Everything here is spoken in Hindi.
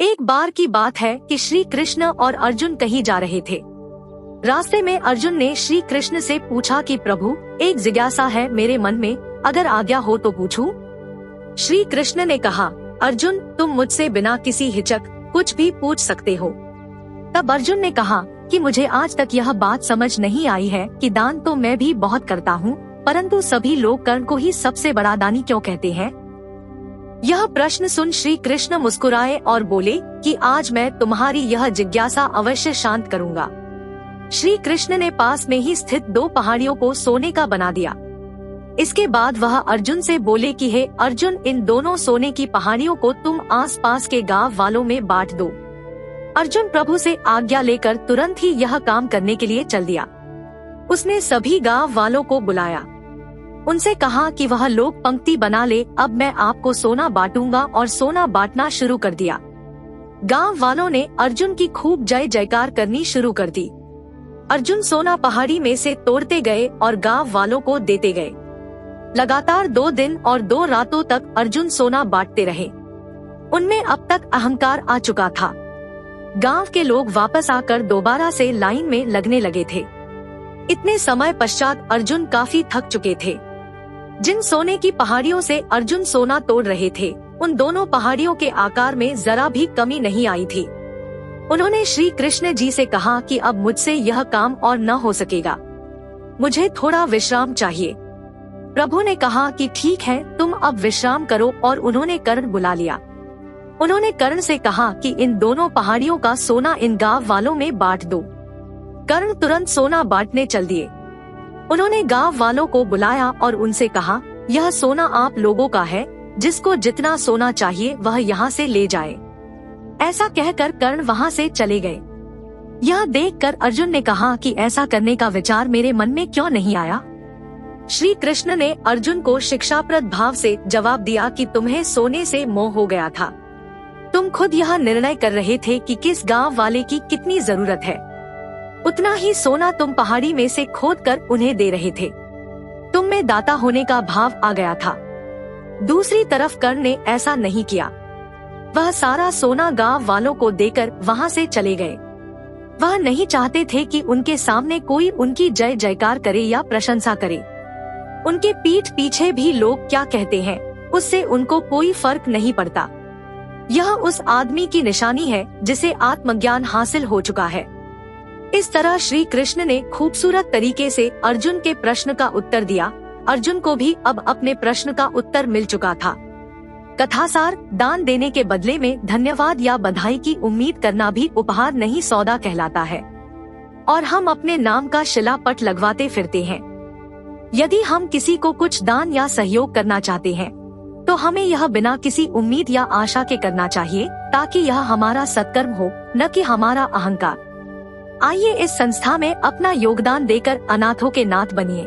एक बार की बात है कि श्री कृष्ण और अर्जुन कहीं जा रहे थे। रास्ते में अर्जुन ने श्री कृष्ण से पूछा कि प्रभु, एक जिज्ञासा है मेरे मन में, अगर आज्ञा हो तो पूछूं? श्री कृष्ण ने कहा, अर्जुन, तुम मुझसे बिना किसी हिचक कुछ भी पूछ सकते हो। तब अर्जुन ने कहा कि मुझे आज तक यह बात समझ नहीं आई है कि दान तो मैं भी बहुत करता हूँ, परंतु सभी लोग कर्ण को ही सबसे बड़ा दानी क्यों कहते हैं? यह प्रश्न सुन श्री कृष्ण मुस्कुराए और बोले कि आज मैं तुम्हारी यह जिज्ञासा अवश्य शांत करूँगा। श्री कृष्ण ने पास में ही स्थित 2 पहाड़ियों को सोने का बना दिया। इसके बाद वह अर्जुन से बोले कि हे अर्जुन, इन दोनों सोने की पहाड़ियों को तुम आसपास के गांव वालों में बांट दो। अर्जुन प्रभु से आज्ञा लेकर तुरंत ही यह काम करने के लिए चल दिया। उसने सभी गांव वालों को बुलाया, उनसे कहा कि वह लोग पंक्ति बना ले, अब मैं आपको सोना बांटूंगा, और सोना बांटना शुरू कर दिया। गांव वालों ने अर्जुन की खूब जय जयकार करनी शुरू कर दी। अर्जुन सोना पहाड़ी में से तोड़ते गए और गांव वालों को देते गए। लगातार 2 दिन और 2 रातों तक अर्जुन सोना बांटते रहे। उनमें अब तक अहंकार आ चुका था। गांव के लोग वापस आकर दोबारा से लाइन में लगने लगे थे। इतने समय पश्चात अर्जुन काफी थक चुके थे। जिन सोने की पहाड़ियों से अर्जुन सोना तोड़ रहे थे, उन दोनों पहाड़ियों के आकार में जरा भी कमी नहीं आई थी। उन्होंने श्री कृष्ण जी से कहा कि अब मुझसे यह काम और न हो सकेगा, मुझे थोड़ा विश्राम चाहिए। प्रभु ने कहा कि ठीक है, तुम अब विश्राम करो, और उन्होंने कर्ण बुला लिया। उन्होंने कर्ण से कहा कि इन दोनों पहाड़ियों का सोना इन गांव वालों में बांट दो। कर्ण तुरंत सोना बांटने चल दिए। उन्होंने गांव वालों को बुलाया और उनसे कहा, यह सोना आप लोगों का है, जिसको जितना सोना चाहिए वह यहाँ से ले जाए। ऐसा कहकर कर्ण वहाँ से चले गए। यह देखकर अर्जुन ने कहा कि ऐसा करने का विचार मेरे मन में क्यों नहीं आया? श्री कृष्ण ने अर्जुन को शिक्षाप्रद भाव से जवाब दिया कि तुम्हें सोने से मोह हो गया था। तुम खुद यह निर्णय कर रहे थे कि किस गांव वाले की कितनी जरूरत है, उतना ही सोना तुम पहाड़ी में से खोदकर उन्हें दे रहे थे। तुम में दाता होने का भाव आ गया था। दूसरी तरफ कर्ण ने ऐसा नहीं किया। वह सारा सोना गांव वालों को देकर वहां से चले गए। वह नहीं चाहते थे कि उनके सामने कोई उनकी जय जयकार करे या प्रशंसा करे। उनके पीठ पीछे भी लोग क्या कहते हैं, उससे उनको कोई फर्क नहीं पड़ता। यह उस आदमी की निशानी है जिसे आत्मज्ञान हासिल हो चुका है। इस तरह श्री कृष्ण ने खूबसूरत तरीके से अर्जुन के प्रश्न का उत्तर दिया। अर्जुन को भी अब अपने प्रश्न का उत्तर मिल चुका था। कथासार, दान देने के बदले में धन्यवाद या बधाई की उम्मीद करना भी उपहार नहीं सौदा कहलाता है, और हम अपने नाम का शिलापट लगवाते फिरते हैं। यदि हम किसी को कुछ दान या सहयोग करना चाहते हैं, तो हमें यह बिना किसी उम्मीद या आशा के करना चाहिए, ताकि यह हमारा सत्कर्म हो, न कि हमारा अहंकार। आइए इस संस्था में अपना योगदान देकर अनाथों के नाथ बनिए।